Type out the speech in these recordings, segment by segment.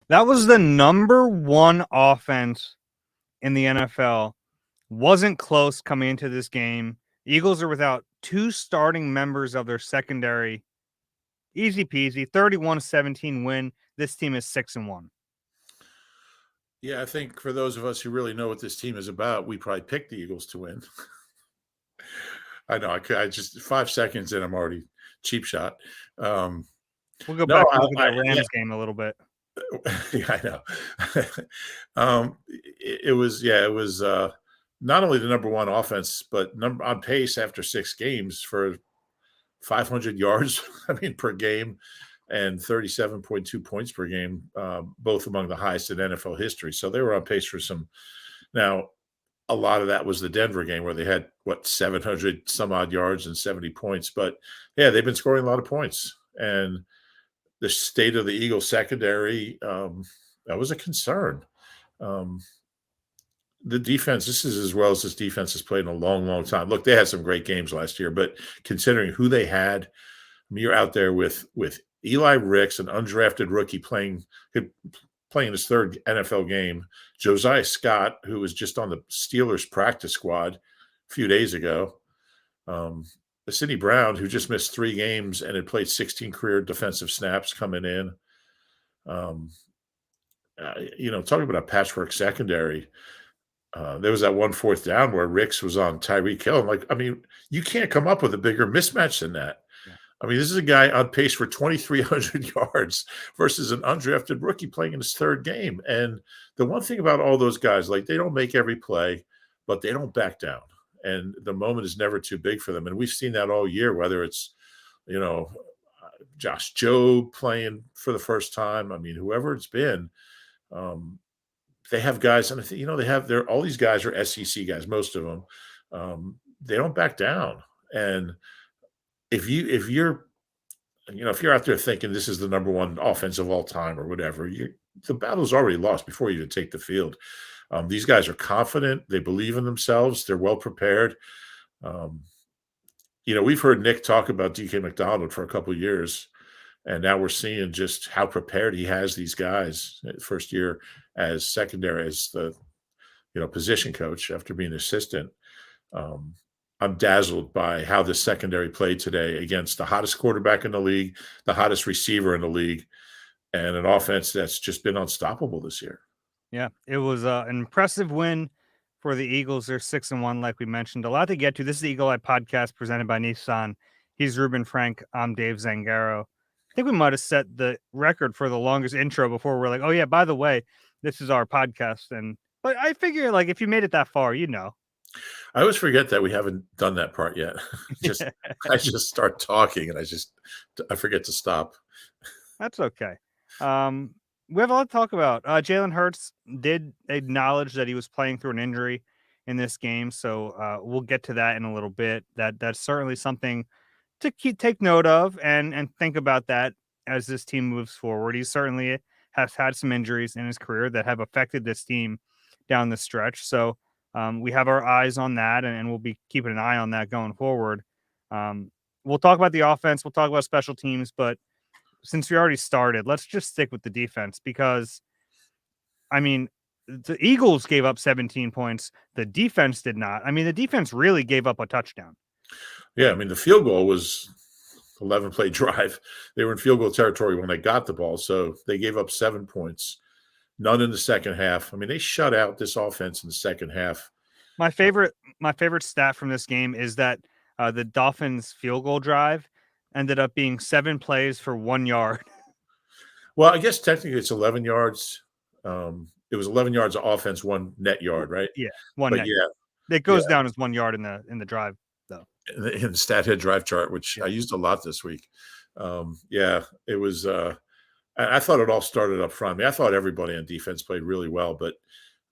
That was the number one offense in the NFL. Wasn't close coming into this game. Eagles are without two starting members of their secondary. Easy peasy, 31-17 win. This team is 6-1. Yeah, I think for those of us who really know what this team is about, we probably picked the Eagles to win. I know. I just 5 seconds in, I'm already cheap shot. We'll go No, back and look at that yeah, Rams game a little bit. yeah, I know. It was not only the number one offense, but number on pace after 6 games for 500 yards, I mean, per game, and 37.2 points per game, both among the highest in NFL history. So they were on pace for some. Now, a lot of that was the Denver game where they had 700 some odd yards and 70 points. But yeah, they've been scoring a lot of points, and the state of the Eagles secondary, that was a concern. Um, the defense, this is as well as this defense has played in a long, long time. Look, they had some great games last year, but considering who they had, I mean, you're out there with Eli Ricks, an undrafted rookie playing his third NFL game, Josiah Scott, who was just on the Steelers practice squad a few days ago, Sidney Brown, who just missed 3 games and had played 16 career defensive snaps coming in. Talking about a patchwork secondary. There was that 1 4th down where Ricks was on Tyreek Hill. I mean, you can't come up with a bigger mismatch than that. Yeah. I mean, this is a guy on pace for 2,300 yards versus an undrafted rookie playing in his third game. And the one thing about all those guys, they don't make every play, but they don't back down. And the moment is never too big for them. And we've seen that all year, whether it's, Josh Jobe playing for the first time. I mean, whoever it's been, they have guys, and all these guys are SEC guys, most of them. They don't back down. And if you're out there thinking this is the number one offense of all time or whatever, the battle's already lost before you even take the field. These guys are confident. They believe in themselves. They're well prepared. We've heard Nick talk about DK McDonald for a couple of years, and now we're seeing just how prepared he has these guys. First year as secondary, as the position coach after being assistant. I'm dazzled by how this secondary played today against the hottest quarterback in the league, the hottest receiver in the league, and an offense that's just been unstoppable this year. Yeah, it was an impressive win for the Eagles. They're 6-1, like we mentioned. A lot to get to. This is the Eagle Eye podcast presented by Nissan. He's Ruben Frank. I'm Dave Zangaro. I think we might have set the record for the longest intro before we're like, oh yeah, by the way, this is our podcast. But I figure if you made it that far, I always forget that we haven't done that part yet. I just start talking and I forget to stop. That's okay. We have a lot to talk about. Jalen Hurts did acknowledge that he was playing through an injury in this game, so we'll get to that in a little bit. That's certainly something to take note of and think about that as this team moves forward. He certainly has had some injuries in his career that have affected this team down the stretch. So we have our eyes on that, and we'll be keeping an eye on that going forward. We'll talk about the offense. We'll talk about special teams, but since we already started, let's just stick with the defense because, I mean, the Eagles gave up 17 points. The defense did not. I mean, the defense really gave up a touchdown. Yeah, I mean, the field goal was 11-play drive. They were in field goal territory when they got the ball, so they gave up 7 points. None in the second half. I mean, they shut out this offense in the second half. My favorite stat from this game is that the Dolphins field goal drive ended up being 7 plays for 1 yard. Well, I guess technically it's 11 yards. It was 11 yards of offense, 1 net yard, right? Yeah, 1 net. Yeah, it goes down as 1 yard in the drive, though. In the stat head drive chart, which I used a lot this week. It was. I thought it all started up front. I mean, I thought everybody on defense played really well, but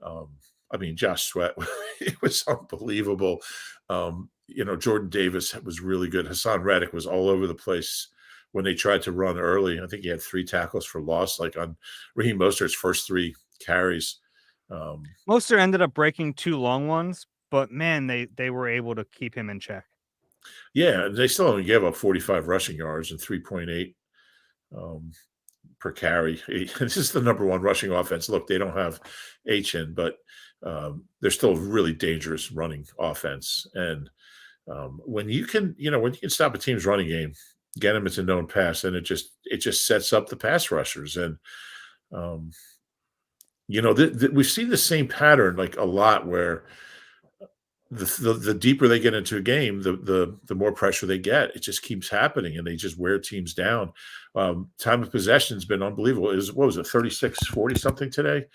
I mean, Josh Sweat, it was unbelievable. Jordan Davis was really good. Hassan Reddick was all over the place when they tried to run early. I think he had 3 tackles for loss, like on Raheem Mostert's first 3 carries. Mostert ended up breaking 2 long ones, but man, they were able to keep him in check. Yeah, they still only gave up 45 rushing yards and 3.8 per carry. This is the number one rushing offense. Look, they don't have H-in, but they're still a really dangerous running offense. And when you can, when you can stop a team's running game, get them into known pass, and it just sets up the pass rushers. And um, we've seen the same pattern like a lot where the deeper they get into a game, the more pressure they get. It just keeps happening, and they just wear teams down. Time of possession's been unbelievable. What was it, 36-40 something today?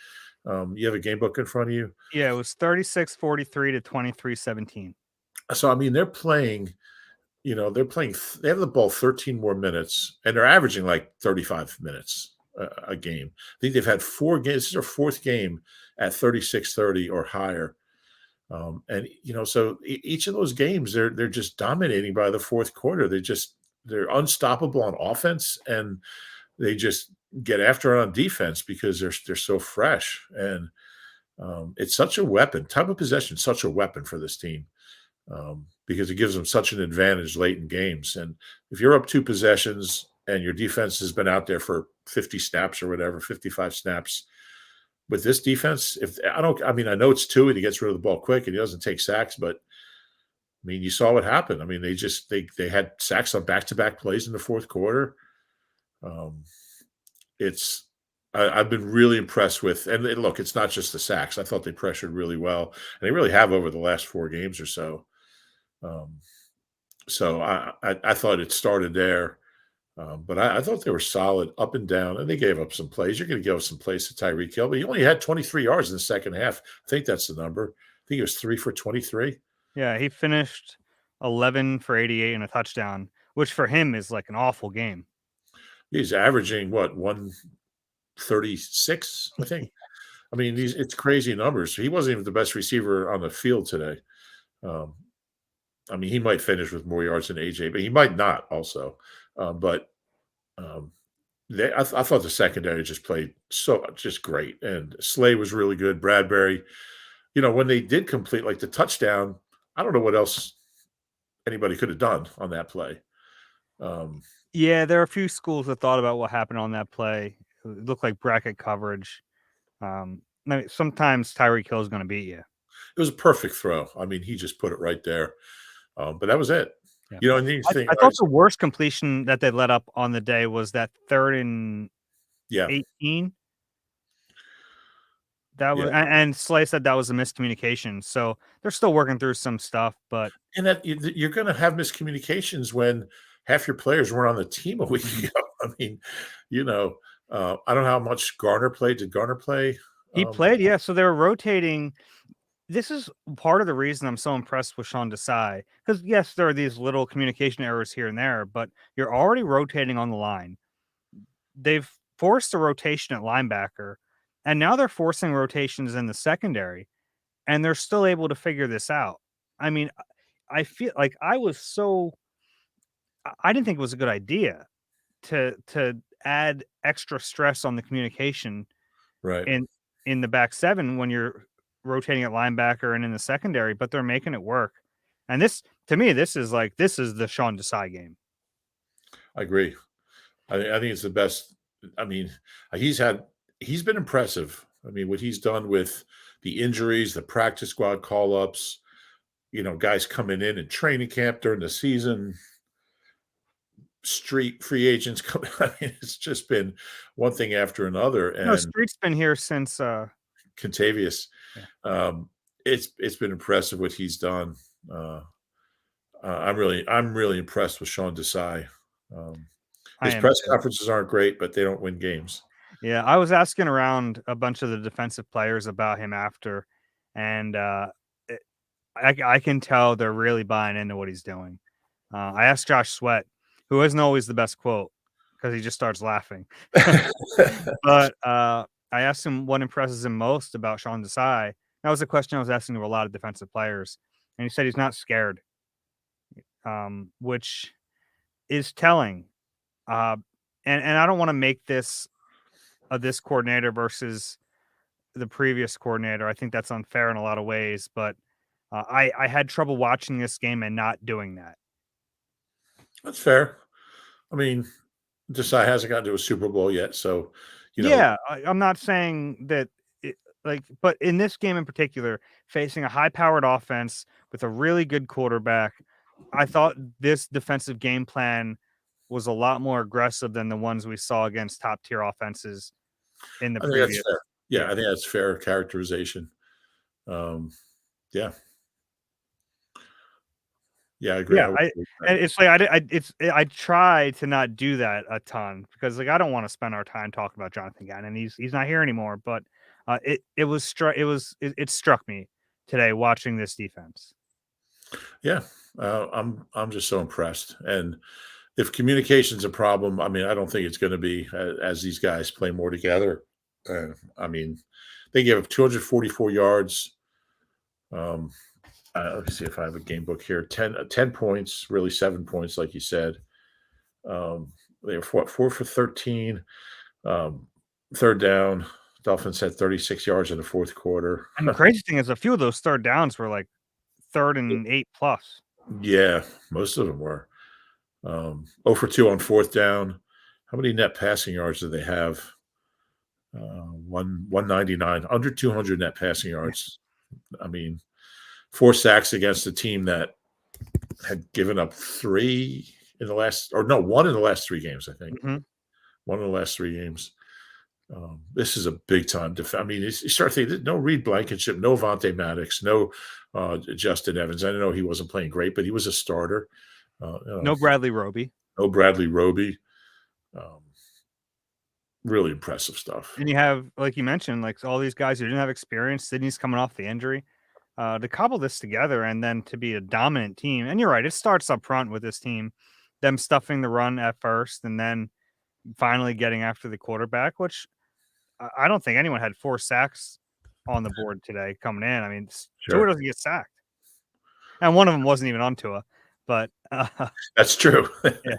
You have a game book in front of you. Yeah, it was 36-43 to 23-17. So I mean, they have the ball 13 more minutes, and they're averaging like 35 minutes a game. I think they've had 4 games. This is their 4th game at 36-30 or higher. And so each of those games, they're just dominating by the 4th quarter. They're unstoppable on offense, and they just get after it on defense because they're so fresh. And it's such a weapon. Time of possession, such a weapon for this team, because it gives them such an advantage late in games. And if you're up 2 possessions and your defense has been out there for 50 snaps or whatever, 55 snaps, with this defense, I know it's 2 and he gets rid of the ball quick and he doesn't take sacks, but I mean, you saw what happened. I mean, they had sacks on back-to-back plays in the 4th quarter. Um, it's I've been really impressed with, and look, it's not just the sacks. I thought they pressured really well, and they really have over the last 4 games or so. Um, so I thought it started there. But I thought they were solid up and down, and they gave up some plays. You're going to give up some plays to Tyreek Hill, but he only had 23 yards in the second half. I think that's the number. I think he was 3 for 23. Yeah, he finished 11 for 88 and a touchdown, which for him is like an awful game. He's averaging what, 136, I think. I mean, it's crazy numbers. He wasn't even the best receiver on the field today. Um, I mean, he might finish with more yards than AJ, but he might not also. But um, I thought the secondary just played just great, and Slay was really good. Bradbury, when they did complete like the touchdown, I don't know what else anybody could have done on that play. Um, Yeah, there are a few schools that thought about what happened on that play. It looked like bracket coverage. I mean, sometimes Tyreek Hill is going to beat you. it was a perfect throw. I mean, he just put it right there. But that was it. Yeah. And you think, I all right, thought the worst completion that they let up on the day was that 3rd and yeah, 18. That yeah, was, and Slay said that was a miscommunication. So they're still working through some stuff, but and that you're going to have miscommunications when half your players weren't on the team a week ago. I mean, I don't know how much Garner played. Did Garner play? he played. Yeah. So they were rotating. This is part of the reason I'm so impressed with Sean Desai. Because, yes, there are these little communication errors here and there, but you're already rotating on the line. They've forced a rotation at linebacker, and now they're forcing rotations in the secondary, and they're still able to figure this out. I mean, I feel like I didn't think it was a good idea to add extra stress on the communication Right. in the back 7 when you're rotating at linebacker and in the secondary, but they're making it work. And this, to me, this is the Sean Desai game. I agree. I think it's the best. I mean, he's been impressive. I mean, what he's done with the injuries, the practice squad call ups, guys coming in training camp during the season, street free agents coming. I mean, it's just been one thing after another. No, And Street's been here since Contavious, yeah, it's been impressive what he's done. I'm really impressed with Sean Desai. Um, I his am press too. conferences aren't great, but they don't win games. Yeah, I was asking around a bunch of the defensive players about him after, and it, I can tell they're really buying into what he's doing. I asked Josh Sweat, who isn't always the best quote because he just starts laughing. But I asked him what impresses him most about Sean Desai. That was a question I was asking to a lot of defensive players, and he said he's not scared, which is telling. Uh, and I don't want to make this coordinator versus the previous coordinator. I think that's unfair in a lot of ways, but I had trouble watching this game and not doing that. That's fair. I mean, Desai hasn't gotten to a Super Bowl yet, so you know, Yeah, I'm not saying that it but in this game in particular, facing a high-powered offense with a really good quarterback, I thought this defensive game plan was a lot more aggressive than the ones we saw against top-tier offenses in the I think that's previous. fair. Yeah, Yeah. I think that's fair characterization. Um, yeah, yeah, I agree. Yeah, I would I agree with that. and it's like I try to not do that a ton because, like, I don't wanna spend our time talking about Jonathan Gannon, he's not here anymore, but, it struck me today watching this defense. Yeah, I'm just so impressed. And if communication's a problem, I mean, I don't think it's going to be as these guys play more together. I mean, they gave up 244 yards. Um, let me see if I have a game book here. 10 points, really 7 points, like you said. Um, they were four for 13. Um, third down, Dolphins had 36 yards in the fourth quarter. And the crazy thing is a few of those third downs were, like, 3rd and 8 plus. Yeah, most of them were. 0 for 2 on fourth down. How many net passing yards do they have? 199, under 200 net passing Yeah. yards. I mean, 4 sacks against a team that had given up three in the last, or no, one in the last 3 games, I think. Mhm. One in the last 3 games. This is a big time I mean, you start thinking, no Reed Blankenship, no Vontae Maddox, no Justin Evans. I know he wasn't playing great, but he was a starter. You know, No Bradley Roby. no Bradley Roby. Um, really impressive stuff. And you have, like you mentioned, like, all these guys who didn't have experience, Sydney's coming off the injury. To cobble this together and then to be a dominant team, and you're right, it starts up front with this team, them stuffing the run at first and then finally getting after the quarterback, which I don't think anyone had 4 sacks on the board today coming in. I mean, Tua Sure. doesn't get sacked, and one of them wasn't even on Tua, but, That's true. yeah,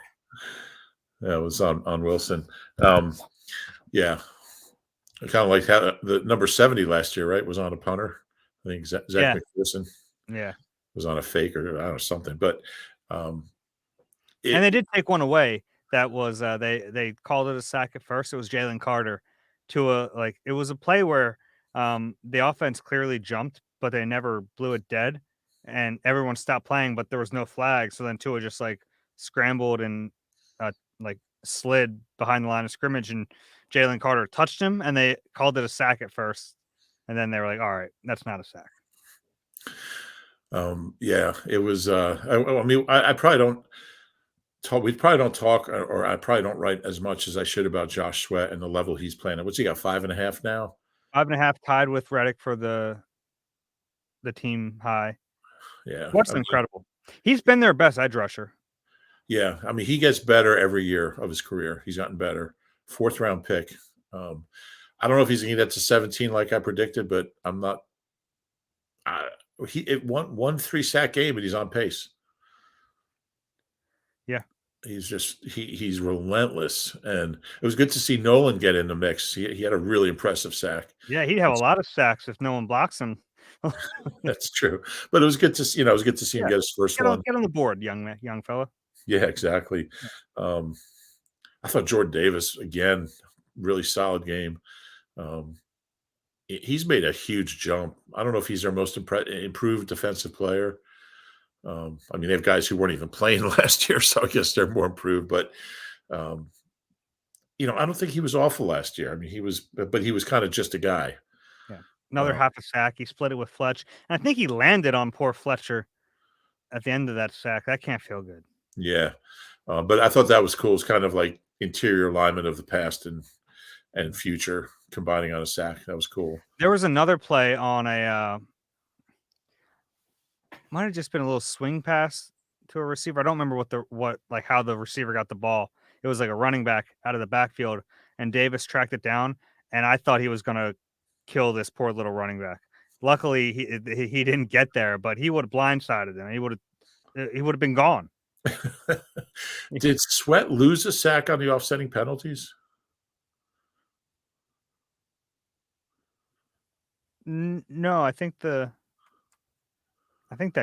Yeah, it was on Wilson. Um, yeah, kind of like how the number 70 last year, right, was on a punter. I think Zach yeah, McPherson yeah, was on a fake or I don't know something, but um, and it they did take one away that was, they called it a sack at first, it was Jalen Carter to a like, it was a play where, the offense clearly jumped, but they never blew it dead, and everyone stopped playing, but there was no flag, so then Tua just, like, scrambled and, like, slid behind the line of scrimmage, and Jalen Carter touched him, and they called it a sack at first, and then they were like, "Alright, that's not a sack." yeah, it was. I mean, I probably don't talk. We probably don't talk, or I probably don't write as much as I should about Josh Sweat and the level he's playing at. What's he got? 5.5 now. 5.5 tied with Reddick for the team high. Yeah, What's I mean, incredible. He's been their best edge rusher. yeah, I mean, he gets better every year of his career. He's gotten better. Fourth round pick. Um, I don't know if he's going to get to 17 like I predicted, but I'm not. I, he it one 3 sack game and he's on pace. Yeah. He's just he's relentless, and it was good to see Nolan get in the mix. He had a really impressive sack. Yeah, he'd have a That's, lot of sacks if no one blocks him. that's true, but it was good to see. It was good to see him Yeah. get his first one. Get on the board, young fella. Yeah, exactly. Yeah. Um, I thought Jordan Davis again, really solid game. Um, he's made a huge jump. I don't know if he's their most improved defensive player. I mean, they have guys who weren't even playing last year, so I guess they're more improved. But um, I don't think he was awful last year. I mean, but he was kind of just a guy. Yeah. Another Uh, half a sack. He split it with Fletch. And I think he landed on poor Fletcher at the end of that sack. That can't feel good. yeah, but I thought that was cool. It's kind of like interior alignment of the past and future combining on a sack. That was cool. There was another play on a might have just been a little swing pass to a receiver. I don't remember what like how the receiver got the ball. It was like a running back out of the backfield, and Davis tracked it down, and I thought he was gonna kill this poor little running back. Luckily, he didn't get there, but he would have blindsided him. He would have been gone. Did Sweat lose a sack on the offsetting penalties? No, I think that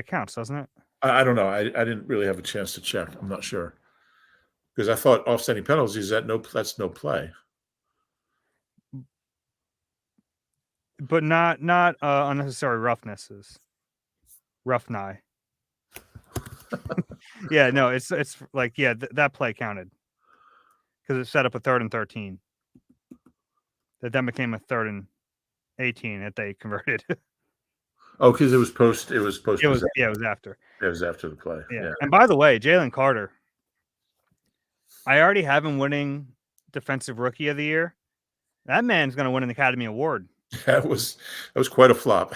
counts, doesn't it? I don't know. I didn't really have a chance to check. I'm not sure. Because I thought offsetting penalties, that's no play. but not unnecessary roughnesses. Rough nigh. Yeah, no, it's like yeah, that play counted because it set up a 3rd and 13. That then became a 3rd and 18 that they converted. Oh, because it was post It was possession. yeah, it was after. It was after the play. Yeah, Yeah. and by the way, Jalen Carter, I already have him winning Defensive Rookie of the Year. That man's gonna win an Academy Award. That was quite a flop.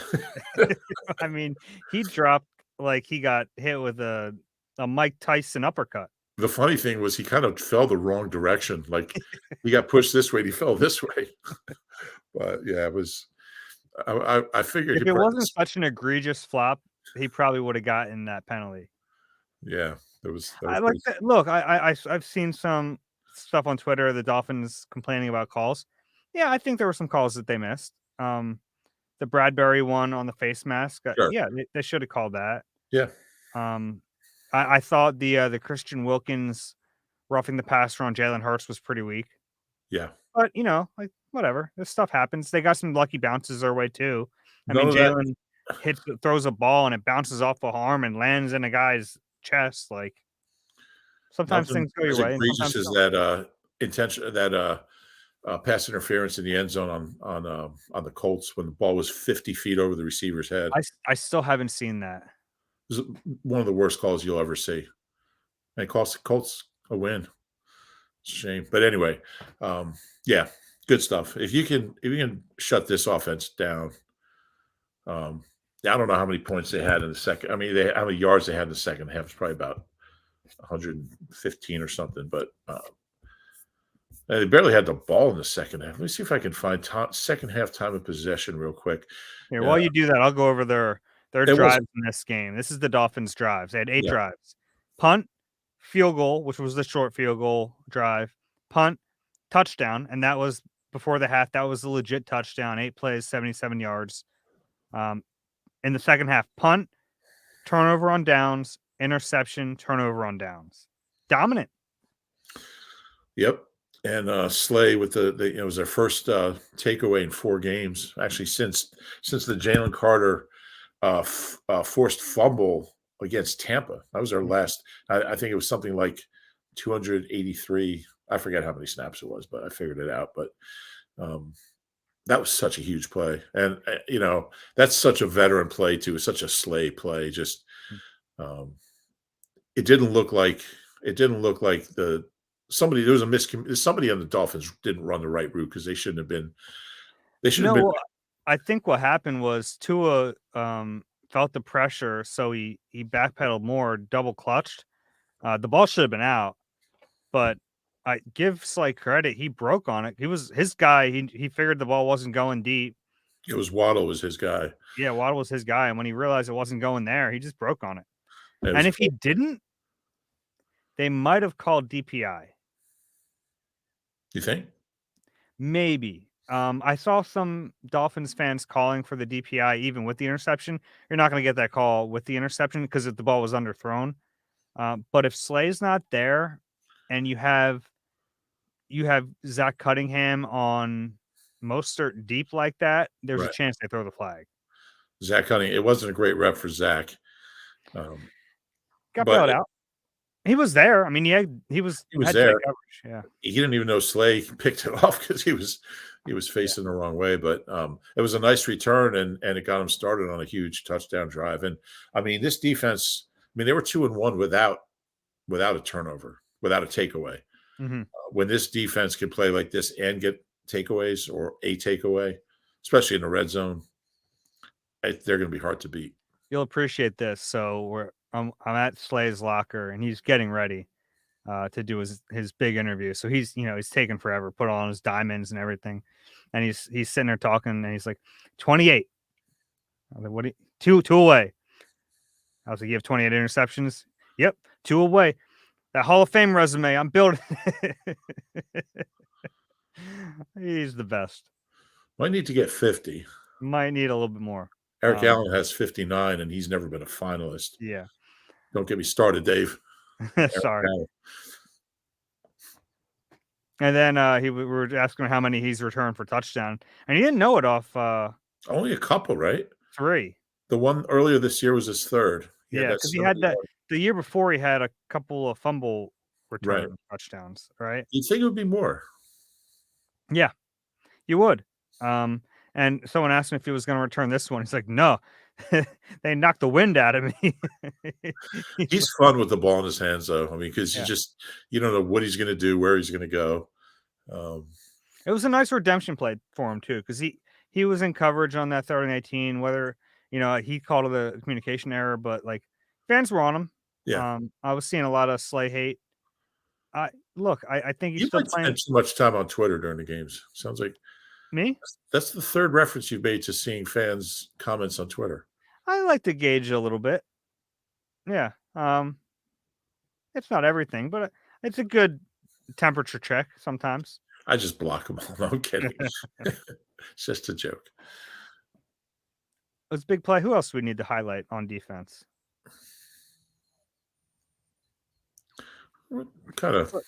I mean, he dropped like he got hit with a Mike Tyson uppercut. The funny thing was he kind of fell the wrong direction. Like he got pushed this way, and he fell this way. But yeah, it was. I figured If he it probably. wasn't such an egregious flop, he probably would have gotten that penalty. Yeah, that was I like pretty. that. Look, I've seen some stuff on Twitter, the Dolphins complaining about calls. Yeah, I think there were some calls that they missed. The Bradbury one on the face mask. Sure. Yeah, they should have called that. Yeah. Um, I thought the Christian Wilkins roughing the passer on Jalen Hurts was pretty weak. Yeah. But, like, whatever. This stuff happens. They got some lucky bounces their way too. I None mean, of that. Jalen throws a ball and it bounces off the arm and lands in a guy's chest. Like, sometimes Nothing things go your as way and egregious sometimes as don't. that pass interference in the end zone on the Colts when the ball was 50 feet over the receiver's head. I still haven't seen that. It was one of the worst calls you'll ever see. And it cost the Colts a win. Shame. But anyway, yeah, good stuff. If you can shut this offense down, I don't know how many points they had in the second. I mean, how many yards they had in the second half. It's probably about 115 or something. But they barely had the ball in the second half. Let me see if I can find second half time of possession real quick. Here, Yeah, while you do that, I'll go over their it was. drives in this game. This is the Dolphins' drives. They had 8 Yeah, drives. Punt, field goal, which was the short field goal drive, punt, touchdown, and that was before the half. That was a legit touchdown. 8 plays, 77 yards. Um, in the second half, punt, turnover on downs, interception, turnover on downs. Dominant. yep. And Slay with it was their first takeaway in 4 games. Actually, since the Jalen Carter forced fumble against Tampa. That was our last. I think it was something like 283. I forget how many snaps it was, but I figured it out. But um, that was such a huge play, and that's such a veteran play too. Such a Slay play. Just um, it didn't look like the somebody there was a somebody on the Dolphins didn't run the right route because they shouldn't have been. They should have been. No, I think what happened was Tua felt the pressure, so he backpedaled more, double clutched. The ball should have been out, but I give Slay credit. He broke on it. He was his guy. He figured the ball wasn't going deep. It was Waddle was his guy. Yeah, Waddle was his guy, and when he realized it wasn't going there, he just broke on it. It And was. if he didn't, they might have called DPI. You think? Maybe. I saw some Dolphins fans calling for the DPI even with the interception. You're not going to get that call with the interception because if the ball was underthrown. But if Slay's not there, and you have Zach Cunningham on Mostert deep like that, there's a Right. chance they throw the flag. Zach Cunningham. It wasn't a great rep for Zach, um, Got but bailed out. He was there. I mean, he was he was had tight there. coverage. Yeah. He didn't even know Slay picked it off because he was Yeah. facing the wrong way. But it was a nice return, and it got him started on a huge touchdown drive. And I mean, this defense. I mean, they were 2-1 without a turnover, without a takeaway. Mhm. When this defense can play like this and get takeaways or a takeaway, especially in the red zone, they're going to be hard to beat. You'll appreciate this. So I'm at Slay's locker and he's getting ready to do his big interview. So he's taking forever, put on his diamonds and everything. And he's sitting there talking and he's like, 28. I was like, what do you, two away. I was like, you have 28 interceptions? Yep, 2 away. That Hall of Fame resume, I'm building. He's the best. Might need to get 50. Might need a little bit more. Eric Allen has 59, and he's never been a finalist. Yeah. Don't get me started, Dave. Eric Sorry. Allen. And then we were asking him how many he's returned for touchdown, and he didn't know it off Only a couple, right? 3. The one earlier this year was his third. He had Yeah, that because he had that 71. the year before. He had a couple of fumble Right. return touchdowns, right? You'd think it would be more. Yeah, you would. Um, and someone asked him if he was going to return this one. He's like, "No, they knocked the wind out of me." He's He's fun with the ball in his hands, though. I mean, because yeah. you don't know what he's gonna do, where he's gonna go. Um, It was a nice redemption play for him too, because he was in coverage on that 3rd and 18. Whether he called it a communication error, but like fans were on him. yeah. I was seeing a lot of Slay hate. I think he's You still might playing. spend too much time on Twitter during the games. Sounds like Me, that's the third reference you've made to seeing fans' comments on Twitter. I like to gauge a little bit. Yeah, it's not everything, but it's a good temperature check sometimes. I just block them all. No, I'm kidding. It's just a joke. It's a big play. Who else do we need to highlight on defense? Kind of I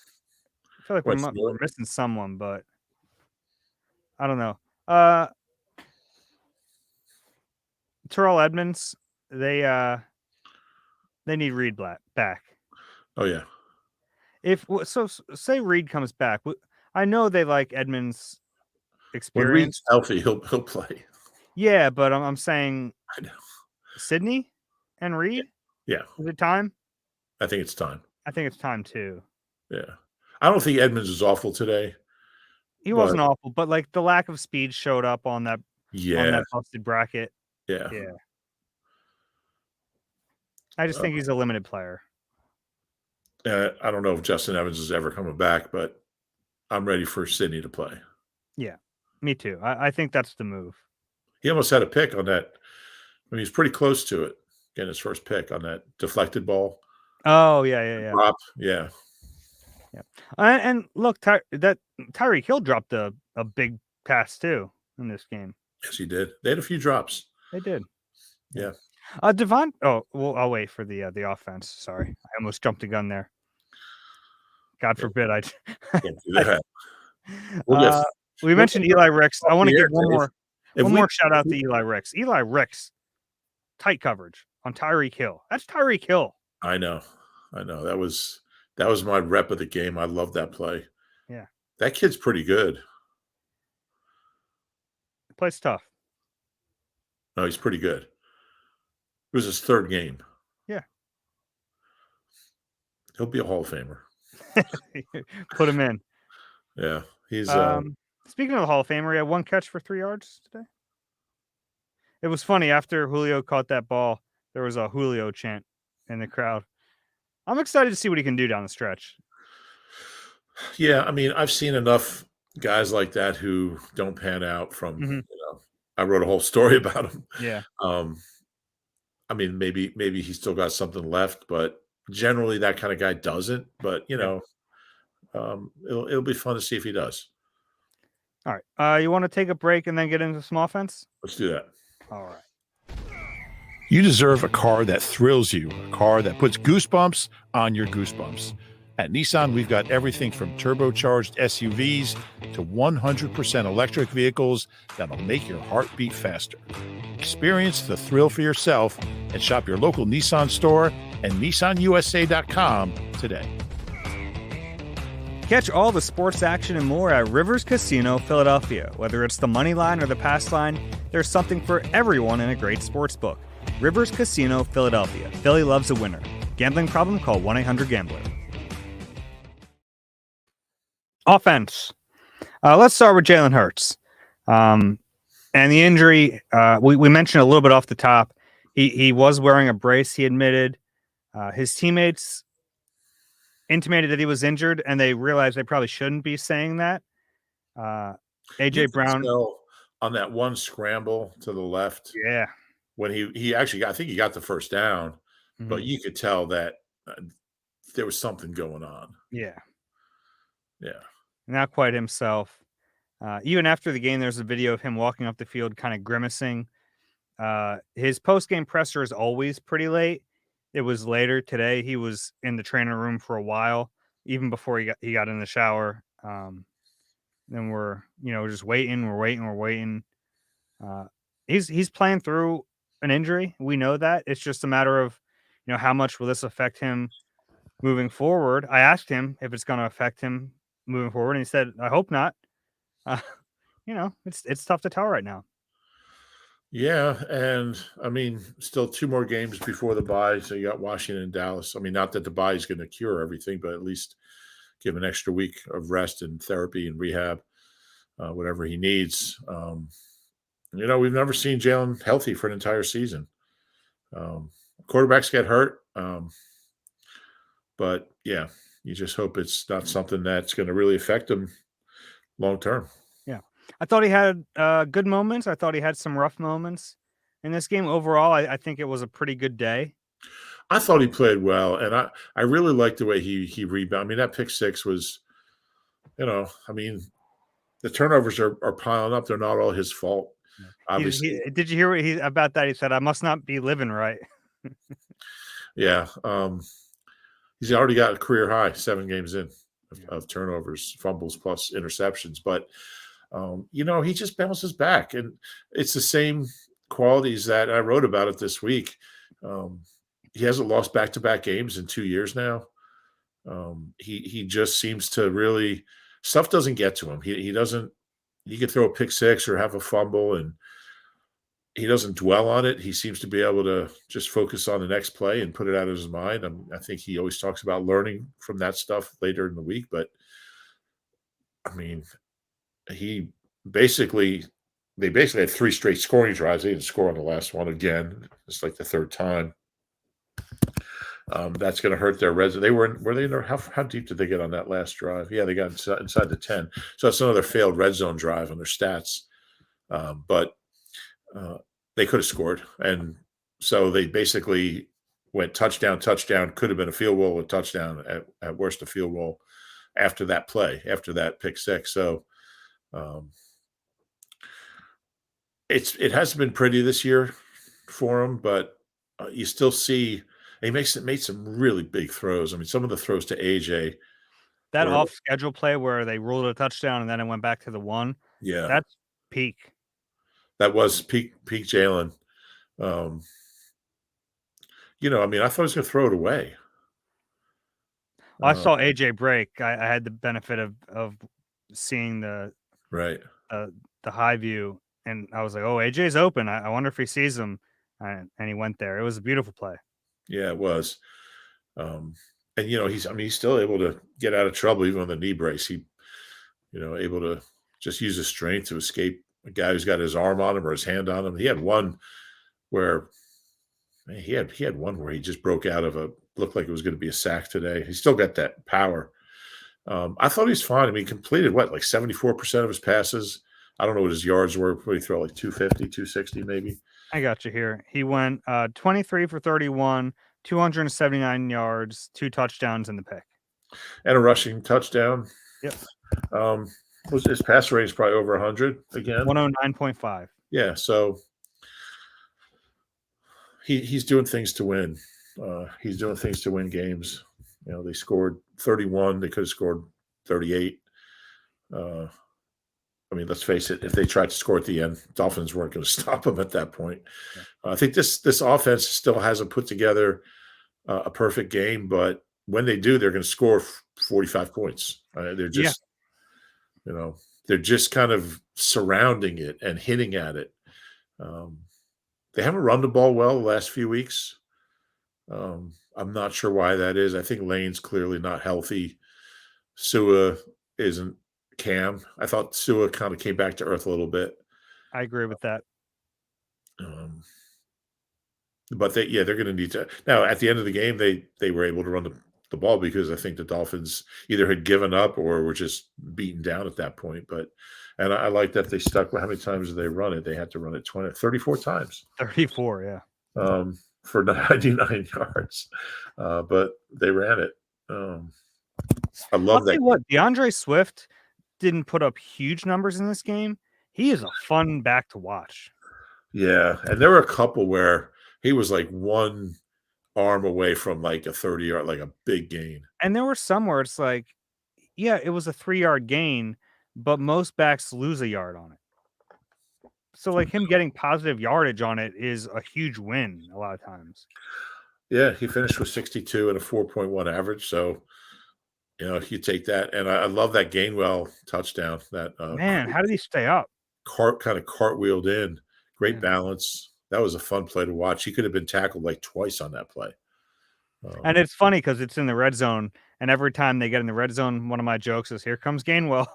feel like what's we're new. missing someone, but I don't know. Terrell Edmonds, they need Reed back. Oh yeah. Say Reed comes back, I know they like Edmonds' When Reed's experience. healthy, he'll play. Yeah, but I'm saying I know. Sydney and Yeah. Reed. Yeah. Is it time? I think it's time. I think it's time too. Yeah. I don't think Edmonds is awful today, He but wasn't awful, but like the lack of speed showed up on yeah. that busted bracket. Yeah. Yeah, I just think he's a limited player. I don't know if Justin Evans is ever coming back, but I'm ready for Sydney to play. Yeah, me too. I think that's the move. He almost had a pick on that. I mean, he's pretty close to it, getting his first pick on that deflected ball Oh yeah. drop. Yeah. Yeah. And look, Tyreek Hill dropped a big pass too in this game. Yes, he did. They had a few drops. They did. Yeah. Devon. Oh, well, I'll wait for the offense. Sorry, I almost jumped the gun there. God Yeah. forbid I. Can't do that. We'll get We we'll mentioned get Eli Ricks. I off want the to air, give one Dave. more If one we more shout out to Eli Ricks. Eli Ricks, tight coverage on Tyreek Hill. That's Tyreek Hill. I know. That was my rep of the game. I love that play. Yeah, That kid's pretty good. plays tough. No, he's pretty good. It was his third game. Yeah, He'll be a Hall of Famer. put him in. Yeah. He's Speaking of the Hall of Famer, he had 1 catch for 3 yards today. It was funny after Julio caught that ball. There was a Julio chant in the crowd. I'm excited to see what he can do down the stretch. yeah, I mean, I've seen enough guys like that who don't pan out from, Mhm. I wrote a whole story about him. Yeah, I mean, maybe he's still got something left, but generally that kind of guy doesn't. But yeah. it'll be fun to see if he does. All right. You want to take a break and then get into some offense? Let's do that. All right. You deserve a car that thrills you, a car that puts goosebumps on your goosebumps. At Nissan, we've got everything from turbocharged SUVs to 100% electric vehicles that'll make your heart beat faster. Experience the thrill for yourself and shop your local Nissan store and nissanusa.com today. Catch all the sports action and more at Rivers Casino Philadelphia. Whether it's the money line or the pass line, there's something for everyone in a great sports book. Rivers Casino Philadelphia. Philly loves a winner. Gambling problem? Call 1-800-GAMBLER. Offense. Let's start with Jalen Hurts. And the injury, we mentioned a little bit off the top. He was wearing a brace, he admitted. His teammates intimated that he was injured, and they realized they probably shouldn't be saying that. AJ Brown. On that one scramble to the left. Yeah. When he actually got, I think he got the first down, but you could tell that there was something going on. Yeah. Yeah. Not quite himself. Even after the game, there's a video of him walking up the field kind of grimacing. His post-game presser is always pretty late. It was later today. He was in the training room for a while, even before he got in the shower. Then we're just waiting. We're waiting. He's playing through an injury. We know that. It's just a matter of how much will this affect him moving forward. I asked him if it's going to affect him moving forward, and he said, "I hope not." Uh, it's tough to tell right now. Yeah, and I mean, still 2 more games before the bye. So you got Washington and Dallas. I mean, not that the bye is going to cure everything, but at least give an extra week of rest and therapy and rehab, whatever he needs. We've never seen Jalen healthy for an entire season. Quarterbacks get hurt, but yeah, you just hope it's not something that's going to really affect him long term. Yeah, I thought he had good moments. I thought he had some rough moments in this game. Overall, I think it was a pretty good day. I thought he played well, and I really liked the way he rebounded. I mean, that pick six was, I mean, the turnovers are piling up. They're not all his fault, obviously. Did you hear about that? He said, "I must not be living right." Yeah, he's already got a career high 7 games in of turnovers, fumbles plus interceptions. But he just bounces back, and it's the same qualities that I wrote about it this week. He hasn't lost back-to-back games in 2 years now. He just seems to really stuff doesn't get to him. He doesn't. He could throw a pick six or have a fumble, and he doesn't dwell on it. He seems to be able to just focus on the next play and put it out of his mind. I think he always talks about learning from that stuff later in the week. But I mean, they basically had 3 straight scoring drives. They didn't score on the last one again. It's like the 3rd time. That's going to hurt their red zone. Were they in there? How deep did they get on that last drive? Yeah, they got inside the 10. So that's another failed red zone drive on their stats. But they could have scored, and so they basically went touchdown. Could have been a field goal, a touchdown, at worst a field goal after that play, after that pick six. So it hasn't been pretty this year for him, but you still see he made some really big throws. I mean, some of the throws to AJ. That off schedule play where they ruled a touchdown and then it went back to the 1. Yeah, that's peak. That was peak Jalen. I mean, I thought he was going to throw it away. I saw AJ break. I had the benefit of seeing the high view, and I was like, "Oh, AJ's open. I wonder if he sees him." And he went there. It was a beautiful play. Yeah, it was. And he's still able to get out of trouble even on the knee brace. He, able to just use his strength to escape a guy who's got his arm on him or his hand on him. He had one where he just broke out of looked like it was going to be a sack today. He's still got that power. I thought he's fine. I mean, he completed like 74% of his passes. I don't know what his yards were. What did he throw, like 250, 260 maybe? I got you here. He went 23 for 31, 279 yards, 2 touchdowns in the pick. And a rushing touchdown. Yep. His pass rate is probably over 100 again. 109.5. Yeah, so he's doing things to win. He's doing things to win games. They scored 31. They could have scored 38. I mean, let's face it, if they tried to score at the end, Dolphins weren't going to stop them at that point. Yeah. I think this offense still hasn't put together a perfect game, but when they do, they're going to score 45 points. They're just, they're just kind of surrounding it and hitting at it. They haven't run the ball well the last few weeks. I'm not sure why that is. I think Lane's clearly not healthy. Sua isn't. Cam, I thought Sua kind of came back to earth a little bit. I agree with that. But they're going to need to. Now, at the end of the game, they were able to run the ball because I think the Dolphins either had given up or were just beaten down at that point. And I like that they stuck. How many times did they run it? They had to run it 34 times. 34, yeah. For 99 yards. But they ran it. I love that. What, DeAndre Swift didn't put up huge numbers in this game. He is a fun back to watch. Yeah, and there were a couple where he was like one arm away from like a 30-yard, like a big gain. And there were some where it's like yeah, it was a 3-yard gain, but most backs lose a yard on it. So, like, him getting positive yardage on it is a huge win a lot of times. Yeah, he finished with 62 and a 4.1 average. So, you take that. And I love that Gainwell touchdown, that Man, how did he stay up? kind of cartwheeled in. Great Yeah. balance. That was a fun play to watch. He could have been tackled like twice on that play. And it's funny because it's in the red zone, and every time they get in the red zone, one of my jokes is, "Here comes Gainwell."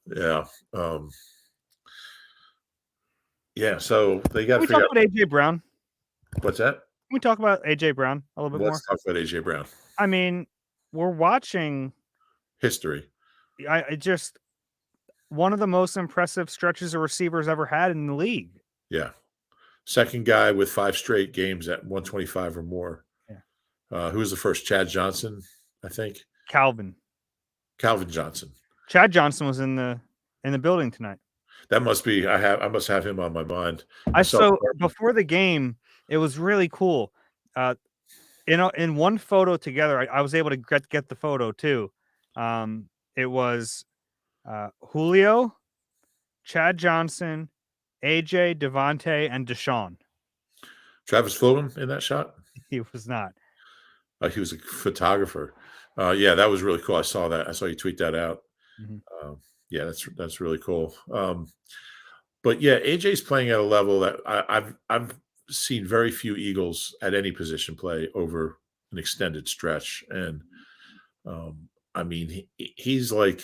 Yeah. Yeah. So they got Can to we talk figure about out AJ Brown? what's that? Can we talk about AJ Brown a little bit more? Let's talk about AJ Brown. I mean, we're watching. History. I just one of the most impressive stretches a receiver's ever had in the league. Yeah. Second guy with 5 straight games at 125 or more. Yeah. Who was the first? Chad Johnson, I think. Calvin Johnson. Chad Johnson was in the building tonight. That must be. I must have him on my mind. So before the game, it was really cool. In one photo together, I was able to get the photo too. It was Julio, Chad Johnson, AJ, Devontae, and Deshaun. Travis Fulgham in that shot. He was not. He was a photographer. Yeah, that was really cool. I saw that. I saw you tweet that out. Mm-hmm. Yeah, that's really cool. But yeah, AJ's playing at a level that I've seen very few Eagles at any position play over an extended stretch, and I mean he's like,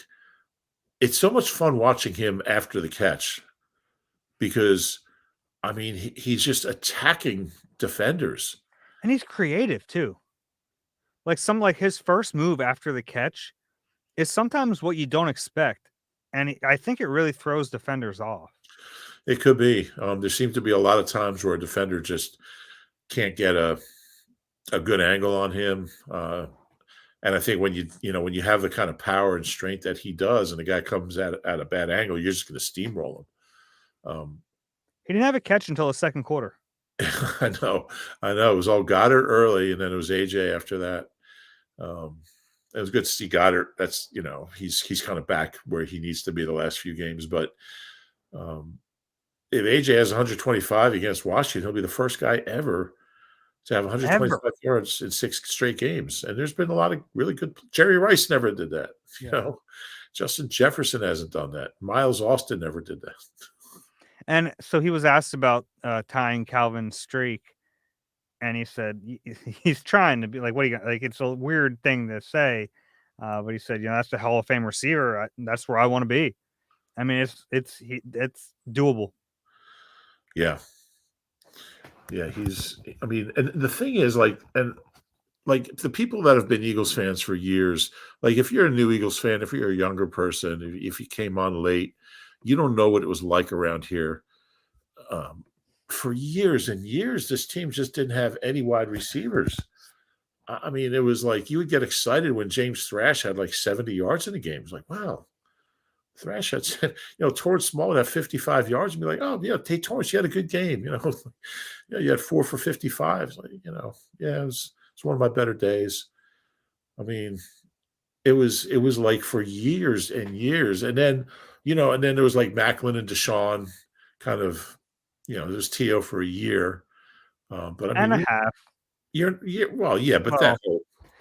it's so much fun watching him after the catch because I mean he's just attacking defenders, and he's creative too. Like his first move after the catch is sometimes what you don't expect, and I think it really throws defenders off. It could be. There seems to be a lot of times where a defender just can't get a good angle on him. And I think when when you have the kind of power and strength that he does, and the guy comes at a bad angle, you're just going to steamroll him. He didn't have a catch until the second quarter. I know. It was all Goddard early, and then it was AJ after that. It was good to see Goddard. That's he's kind of back where he needs to be the last few games, but. If AJ has 125 against Washington, he'll be the first guy ever to have 125 yards in 6 straight games. And there's been a lot of really good. Jerry Rice never did that. Yeah. Justin Jefferson hasn't done that. Miles Austin never did that. And so he was asked about tying Calvin's streak, and he said he's trying to be like, "What do you got?" Like, it's a weird thing to say, but he said, "That's the Hall of Fame receiver. That's where I want to be." I mean, it's doable. Yeah. Yeah, and the thing is, the people that have been Eagles fans for years, like if you're a new Eagles fan, if you're a younger person, if you came on late, you don't know what it was like around here. For years and years, this team just didn't have any wide receivers. I mean, it was like you would get excited when James Thrash had like 70 yards in the game. It was like, wow. Thrash had, Torrance Small would have 55 yards and be like, oh, yeah, Tate Torrance, you had a good game. You had 4 for 55. Like, yeah, it's one of my better days. I mean, it was like for years and years. And then, there was like Macklin and Deshaun kind of, there was T.O. for a year. But I mean, and a half. But that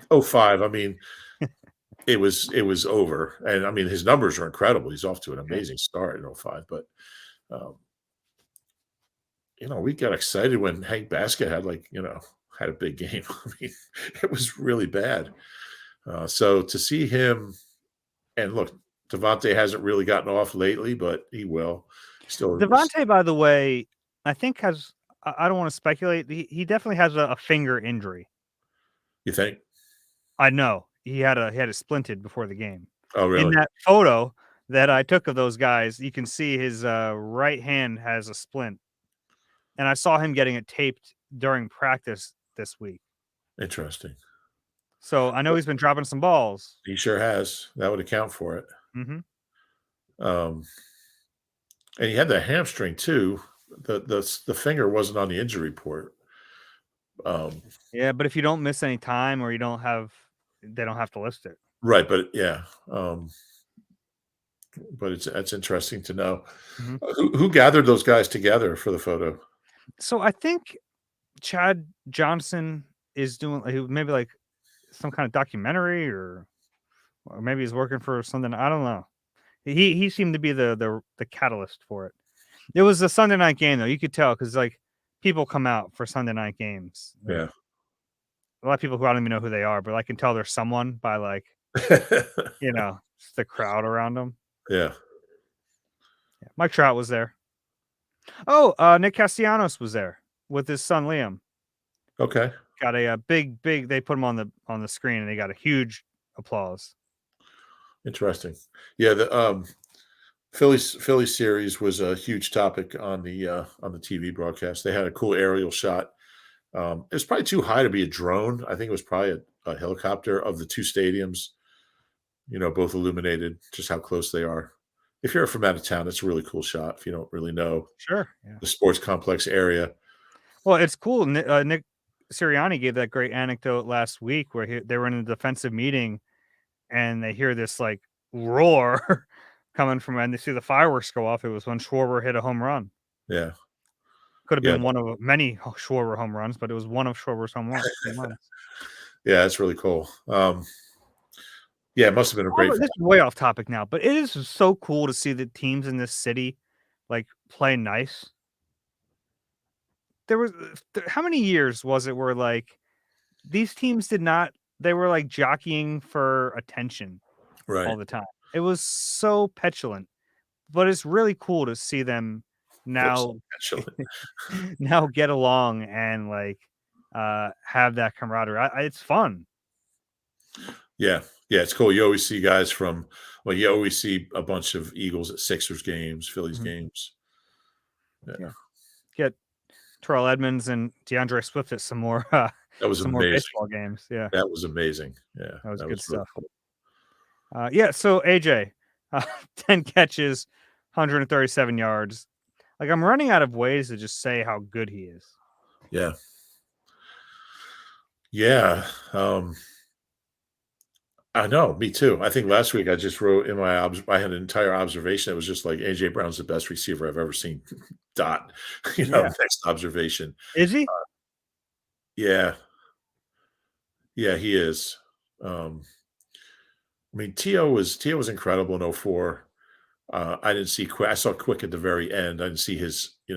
whole 05, I mean, it was over. And I mean, his numbers are incredible. He's off to an amazing start in 05. But, we got excited when Hank Baskett had a big game. I mean, it was really bad. So to see him, and look, Devontae hasn't really gotten off lately, but he will. Devontae, by the way, I think I don't want to speculate. He definitely has a finger injury. You think? I know. He had a splinted before the game. Oh, really? In that photo that I took of those guys, you can see his right hand has a splint. And I saw him getting it taped during practice this week. Interesting. So I know he's been dropping some balls. He sure has. That would account for it. Mm-hmm. And he had the hamstring too. The finger wasn't on the injury report. Yeah, but if you don't miss any time or you don't have they don't have to list it. Right, but yeah, but that's interesting to know. Mhm. Who gathered those guys together for the photo? So I think Chad Johnson is doing maybe like some kind of documentary, or maybe he's working for something. I don't know. He seemed to be the catalyst for it. It was a Sunday night game though. You could tell because like people come out for Sunday night games. Like, Yeah. a lot of people who I don't even know who they are, but I can tell there's someone by like just the crowd around them. Yeah. Yeah. Mike Trout was there. Oh, Nick Castellanos was there with his son Liam. Okay. Got a big. They put him on the screen, and they got a huge applause. Interesting. Yeah, the Phillies series was a huge topic on the TV broadcast. They had a cool aerial shot. It was probably too high to be a drone. I think it was probably a helicopter of the two stadiums, both illuminated, just how close they are. If you're from out of town, it's a really cool shot if you don't really know Sure. Yeah. the sports complex area. Well, it's cool. Nick Sirianni gave that great anecdote last week where they were in a defensive meeting and they hear this like roar coming from, and they see the fireworks go off. It was when Schwarber hit a home run. Yeah. Could have Yeah. been one of many Schwarber home runs, but it was one of Schwarber's home runs. Yeah, that's really cool. Yeah, it must have been a great. This is way off topic now, but it is so cool to see the teams in this city like play nice. There was how many years was it where like these teams they were like jockeying for attention Right. all the time. It was so petulant, but it's really cool to see them now now get along and like have that camaraderie. It's fun. Yeah. Yeah, it's cool. You always see guys you always see a bunch of Eagles at Sixers games, Phillies games. Yeah. Get Terrell Edmonds and DeAndre Swift at some more that was some amazing. more baseball games. Yeah. That was amazing. Yeah. That was good really stuff. cool. Yeah, so AJ, 10 catches, 137 yards. Like I'm running out of ways to just say how good he is. Yeah. Yeah. I know, me too. I think last week I just wrote in I had an entire observation. It was just like AJ Brown's the best receiver I've ever seen. Dot. Next observation. Is he? Yeah. Yeah, he is. I mean, T.O. was incredible in 04. I didn't see Quick. I saw Quick at the very end. I didn't see his, he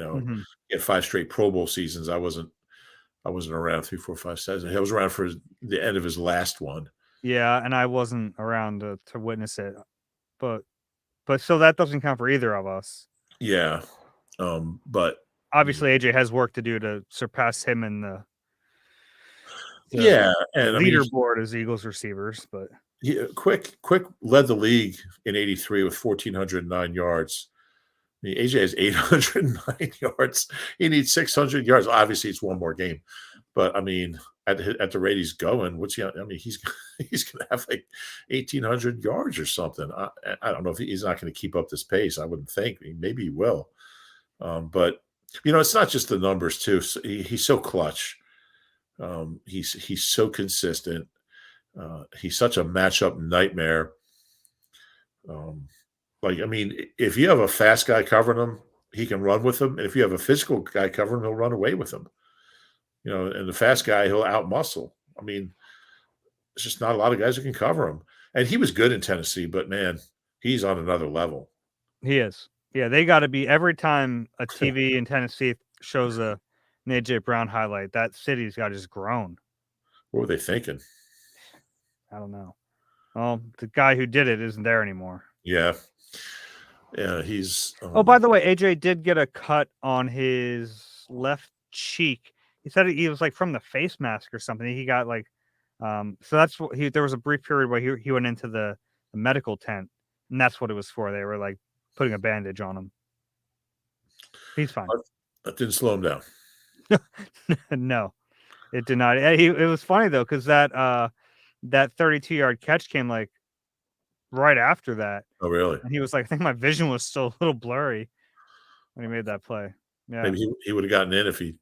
had 5 straight Pro Bowl seasons. I wasn't around 3, 4, 5, 6. I was around for the end of his last one. Yeah, and I wasn't around to witness it. But so that doesn't count for either of us. Yeah. But obviously AJ has work to do to surpass him in the and leaderboard as Eagles receivers, but Quick led the league in 83 with 1,409 yards. I mean, AJ has 809 yards. He needs 600 yards. Obviously, it's one more game, but I mean, at the rate he's going, he's going to have like 1,800 yards or something. I don't know if he's not going to keep up this pace. I wouldn't think. Maybe he will, but it's not just the numbers too. He's so clutch. He's so consistent. He's such a matchup nightmare. If you have a fast guy covering him, he can run with him. And if you have a physical guy covering him, he'll run away with him. And the fast guy, he'll outmuscle. I mean, there's just not a lot of guys who can cover him. And he was good in Tennessee, but man, he's on another level. He is. Yeah, they got to be every time a TV in Tennessee shows an AJ Brown highlight, that city's got just grown. What were they thinking? I don't know. Well, the guy who did it isn't there anymore. Yeah. Yeah, he's. Oh, by the way, AJ did get a cut on his left cheek. He said he was like from the face mask or something. He got like, so that's what there was a brief period where he went into the medical tent, and that's what it was for. They were like putting a bandage on him. He's fine. That didn't slow him down. No, it did not. It was funny though, because that 32-yard catch came like right after that. Oh, really? And he was like, I think my vision was still a little blurry when he made that play. Yeah. Maybe he would have gotten in if he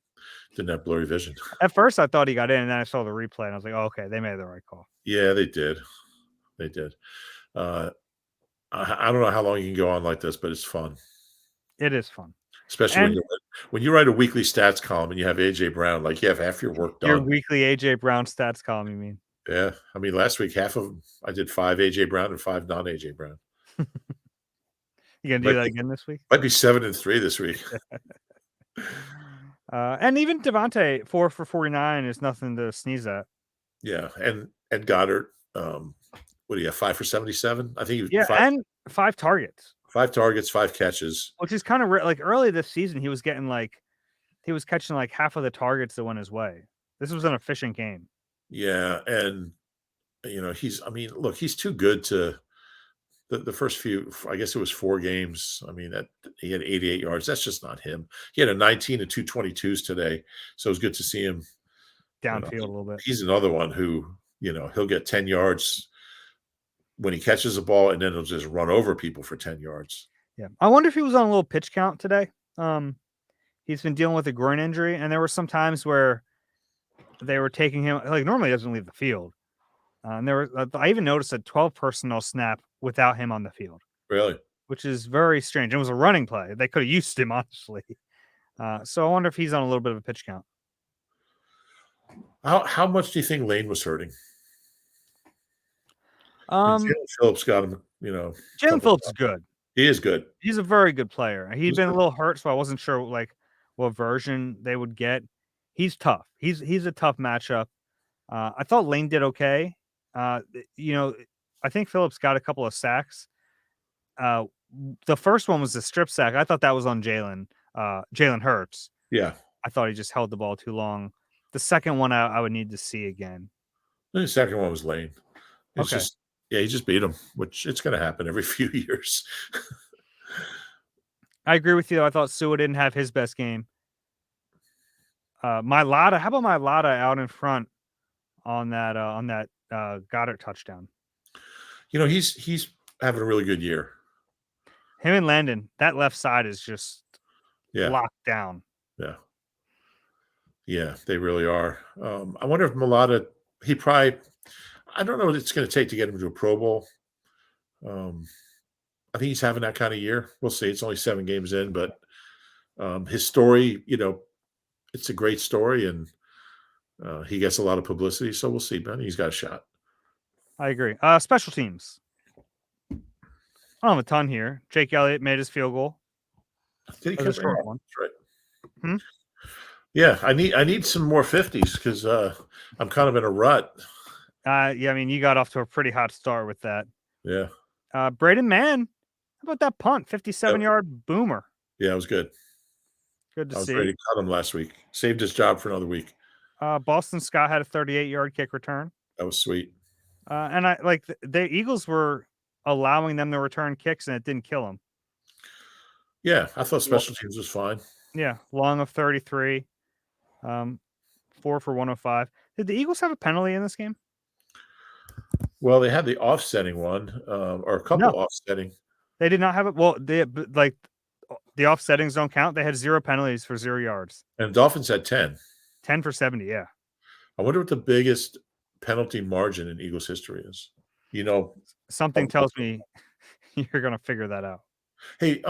didn't have blurry vision. At first, I thought he got in, and then I saw the replay, and I was like, "Oh, okay, they made the right call." Yeah, they did. They did. I don't know how long you can go on like this, but it's fun, It is fun. especially And when you write a weekly stats column and you have AJ Brown, like you have half your work your done. weekly AJ Brown stats column, you mean? Yeah, I mean last week half of them I did 5 AJ Brown and 5 non AJ Brown. You gonna do Might that be, again this week? might be 7 and 3 this week. And even Devontae 4 for 49 is nothing to sneeze at. Yeah, and Goddard, what do you have? 5 for 77? I think he was Yeah, and 5 targets, 5 targets, 5 catches. which is kind of like early this season. He was catching like half of the targets that went his way. This was an efficient game. Yeah, and look, he's too good to the first few. I guess it was 4 games. I mean, that he had 88 yards. That's just not him. He had a 19 and 2 22s today, so it was good to see him Downfield a little bit. He's another one who he'll get 10 yards when he catches the ball, and then he'll just run over people for 10 yards. Yeah, I wonder if he was on a little pitch count today. He's been dealing with a groin injury, and there were some times where they were taking him. Like normally, he doesn't leave the field. And I even noticed a 12 personnel snap without him on the field. Really? Which is very strange. It was a running play. They could have used him, honestly. So I wonder if he's on a little bit of a pitch count. How much do you think Lane was hurting? Jalen Phillips got him, Jalen Phillips is good. He is good. He's a very good player. He'd been a little hurt, so I wasn't sure what version they would get. He's tough. He's a tough matchup. I thought Lane did okay. I think Phillips got a couple of sacks. The first one was the strip sack. I thought that was on Jalen Hurts. Yeah. I thought he just held the ball too long. The second one I would need to see again. The second one was Lane. He just beat him, which it's going to happen every few years. I agree with you. I thought Sua didn't have his best game. Mailata, how about Mailata out in front on that Goddard touchdown? He's having a really good year. Him and Landon, that left side is just locked down. Yeah. Yeah, they really are. I wonder if Mailata, I don't know what it's going to take to get him to a Pro Bowl. I think he's having that kind of year. We'll see. It's only 7 games in, but his story, it's a great story, and he gets a lot of publicity. So we'll see, man. He's got a shot. I agree. Special teams. I don't have a ton here. Jake Elliott made his field goal. Did he catch one? That's right. Yeah, I need some more 50s because I'm kind of in a rut. I mean, you got off to a pretty hot start with that. Yeah. Braden Mann, how about that punt? 57-yard boomer. Yeah, it was good. Good to see. I was ready to cut him last week. Saved his job for another week. Boston Scott had a 38-yard kick return. That was sweet. And I like the Eagles were allowing them to return kicks, and it didn't kill them. Yeah, I thought special teams was fine. Yeah, Long of 33, 4 for 105. Did the Eagles have a penalty in this game? Well, they had the offsetting one, or a couple offsetting. They did not have it. Well, the offsettings don't count. They had 0 penalties for 0 yards. And Dolphins had 10. 10 for 70, yeah. I wonder what the biggest penalty margin in Eagles history is. Something tells me you're going to figure that out. Hey,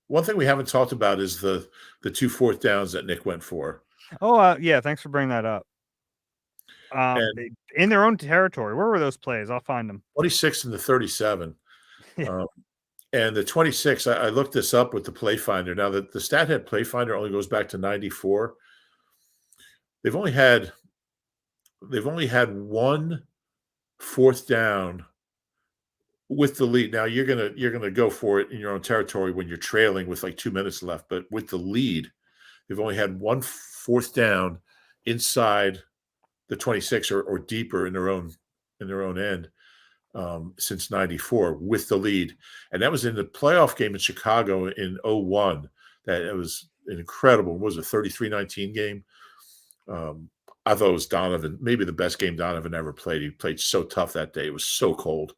one thing we haven't talked about is the 2 4th downs that Nick went for. Oh, yeah. Thanks for bringing that up. In their own territory. Where were those plays? I'll find them. 26 and the 37. And the 26, I looked this up with the play finder. Now, the StatHead play finder only goes back to 94. They've only had 1 4th down with the lead. Now you're gonna go for it in your own territory when you're trailing with like 2 minutes left. But with the lead, they've only had 1 4th down inside the 26 or deeper in their own end since 94 with the lead. And that was in the playoff game in Chicago in 2001. That it was an incredible, what was it, 33-19 game. I thought it was Donovan, maybe the best game Donovan ever played. He played so tough that day. It was so cold.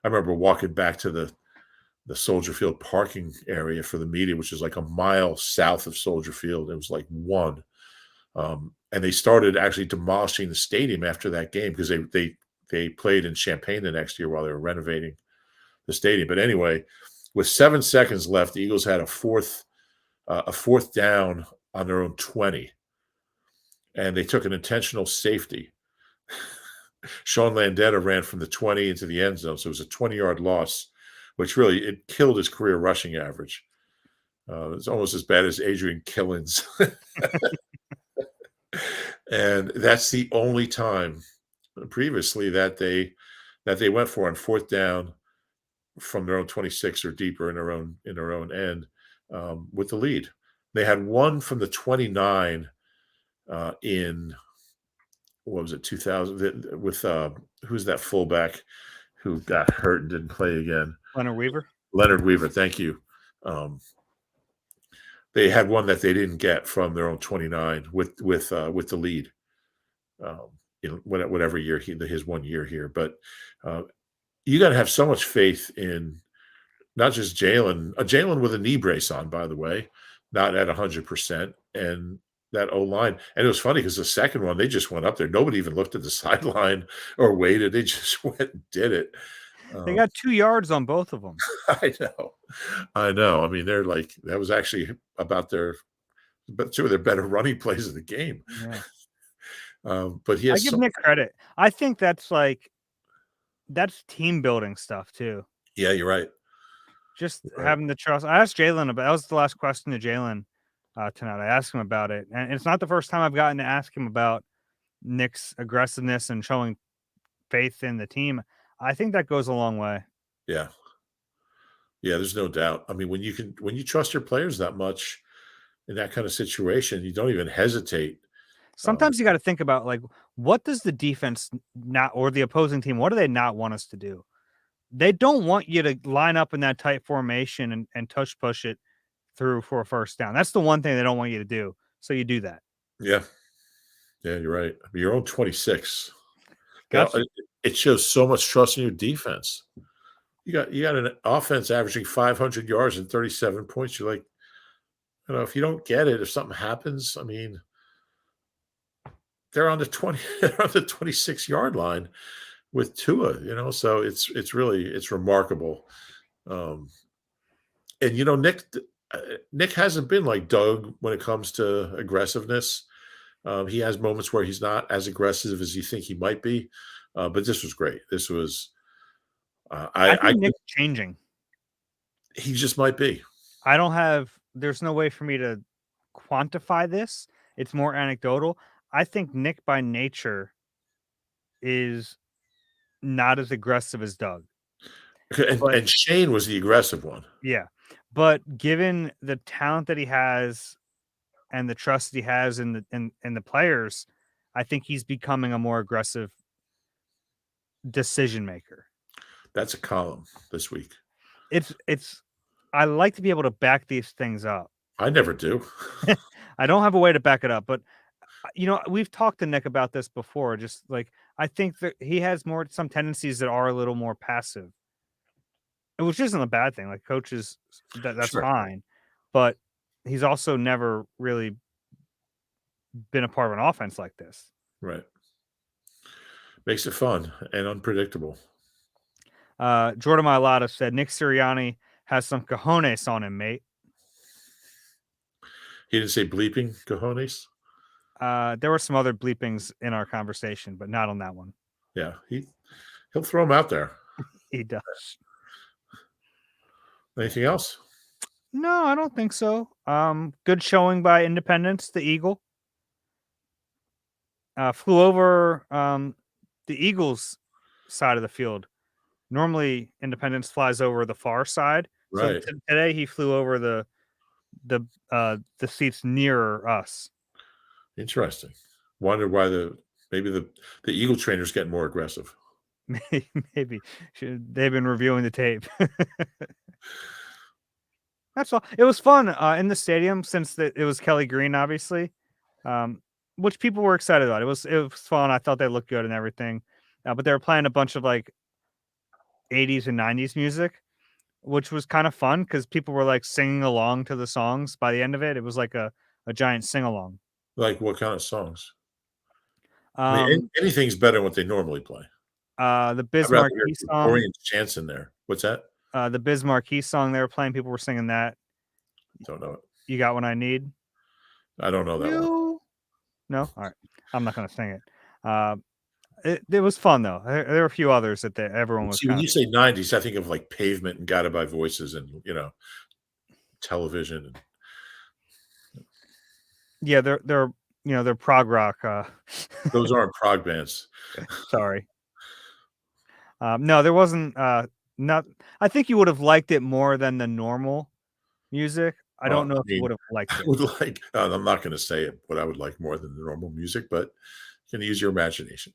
I remember walking back to the Soldier Field parking area for the media, which is like a mile south of Soldier Field. It was like 1. And they started actually demolishing the stadium after that game because they played in Champaign the next year while they were renovating the stadium. But anyway, with 7 seconds left, the Eagles had a fourth down on their own 20, and they took an intentional safety. Sean Landeta ran from the 20 into the end zone, so it was a 20-yard loss, which really it killed his career rushing average. It's almost as bad as Adrian Killins. And that's the only time previously that they went for on fourth down from their own 26 or deeper in their own end with the lead. They had one from the 29 in what was it 2000 with who's that fullback who got hurt and didn't play again? Leonard Weaver. Leonard Weaver, thank you. They had one that they didn't get from their own 29 with the lead. Whatever year his 1 year here, but you got to have so much faith in not just Jalen with a knee brace on, by the way, not at 100%, and that O-line. And it was funny because the second one, they just went up there. Nobody even looked at the sideline or waited. They just went and did it. They got 2 yards on both of them. I know. I mean, they're like, that was actually about two of their better running plays of the game. Yeah. But he has I give Nick credit. I think that's team building stuff too. Yeah, you're right. Just having the trust. I asked Jalen about that was the last question to Jalen tonight. I asked him about it, and it's not the first time I've gotten to ask him about Nick's aggressiveness and showing faith in the team. I think that goes a long way. Yeah, there's no doubt. I mean, when you trust your players that much in that kind of situation, you don't even hesitate. Sometimes you got to think about like, what does the defense not or the opposing team, what do they not want us to do? They don't want you to line up in that tight formation and touch push it through for a first down. That's the one thing they don't want you to do. So you do that. Yeah, you're right. I mean, your own 26. Gotcha. It shows so much trust in your defense. You got an offense averaging 500 yards and 37 points. You're like, if you don't get it, if something happens, I mean, they're on the 26-yard line with Tua, so it's remarkable. And Nick hasn't been like Doug when it comes to aggressiveness. He has moments where he's not as aggressive as you think he might be. But this was great. This was I think Nick's changing. He just might be. There's no way for me to quantify this. It's more anecdotal. I think Nick by nature is not as aggressive as Doug. And Shane was the aggressive one. Yeah. But given the talent that he has and the trust he has in the players, I think he's becoming a more aggressive decision maker. That's a column this week. I like to be able to back these things up. I never do. I don't have a way to back it up, but we've talked to Nick about this before. Just like, I think that he has some tendencies that are a little more passive, which isn't a bad thing. Like coaches, that's Sure. fine, but he's also never really been a part of an offense like this. Right. Makes it fun and unpredictable. Jordan Mailata said Nick Sirianni has some cojones on him, mate. He didn't say bleeping cojones? There were some other bleepings in our conversation, but not on that one. Yeah, he'll throw them out there. He does. Anything else? No, I don't think so. Good showing by Independence, the Eagle. Flew over the Eagles side of the field. Normally, Independence flies over the far side. Right. So today he flew over the seats nearer us. Interesting. Wonder why maybe the Eagle trainers get more aggressive. Maybe they've been reviewing the tape. That's all. It was fun in the stadium since it was Kelly Green, obviously, which people were excited about. It was fun. I thought they looked good and everything, but they were playing a bunch of like 80s and 90s music, which was kind of fun because people were like singing along to the songs. By the end of it, it was like a giant sing along. Like what kind of songs? I mean, Um, anything's better than what they normally play. the I'd rather Bismarcky hear song, Gregorian chants in there. What's that? the Bismarcky song they were playing. People were singing that. Don't know it. You got what I need. I don't know that one. You no, all right. I'm not gonna sing it. It was fun though. There were a few others that everyone was See, when kind you of say 90s, I think of like Pavement and Guided by Voices and, television. And yeah. They're they're prog rock. those aren't prog bands. Sorry. No, there wasn't. Not. I think you would have liked it more than the normal music. I don't know I if you mean, would have liked I it. would like, I'm not going to say it, what I would like more than the normal music, but you can use your imagination.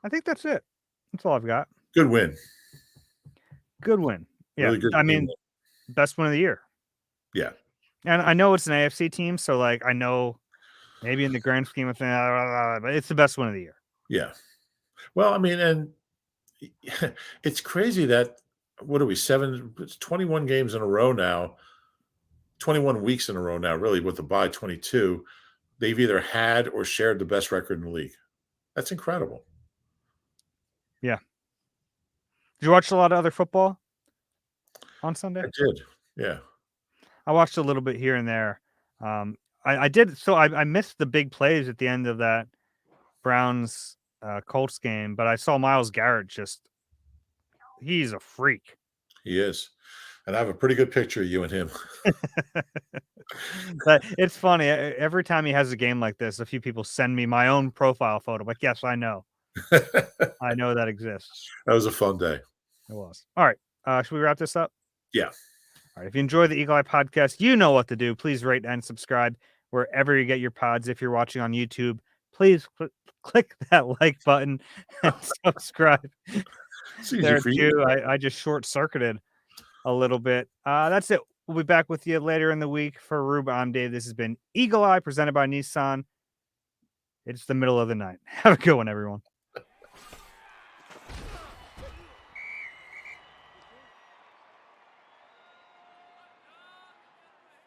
I think that's it. That's all I've got. Good win. Good win. Yeah. Really good I team mean, win. best win of the year. Yeah. And I know it's an AFC team, so like I know maybe in the grand scheme of things, but it's the best win of the year. Yeah. Well, I mean, and it's crazy that what are we, it's 21 games in a row now, 21 weeks in a row now, really, with the bye 22. They've either had or shared the best record in the league. That's incredible. Yeah. Did you watch a lot of other football on Sunday? I did. Yeah. I watched a little bit here and there. I did. So I missed the big plays at the end of that Browns Colts game, but I saw Myles Garrett he's a freak. He is. And I have a pretty good picture of you and him. But it's funny. Every time he has a game like this, a few people send me my own profile photo. I'm like, yes, I know. I know that exists. That was a fun day. It was. All right. Should we wrap this up? Yeah. All right. If you enjoy the Eagle Eye podcast, you know what to do. Please rate and subscribe wherever you get your pods. If you're watching on YouTube, please click that like button and subscribe. It's easy There for you. too. I just short circuited a little bit. That's it. We'll be back with you later in the week. For Rube, I'm Dave. This has been Eagle Eye presented by Nissan. It's the middle of the night. Have a good one, everyone.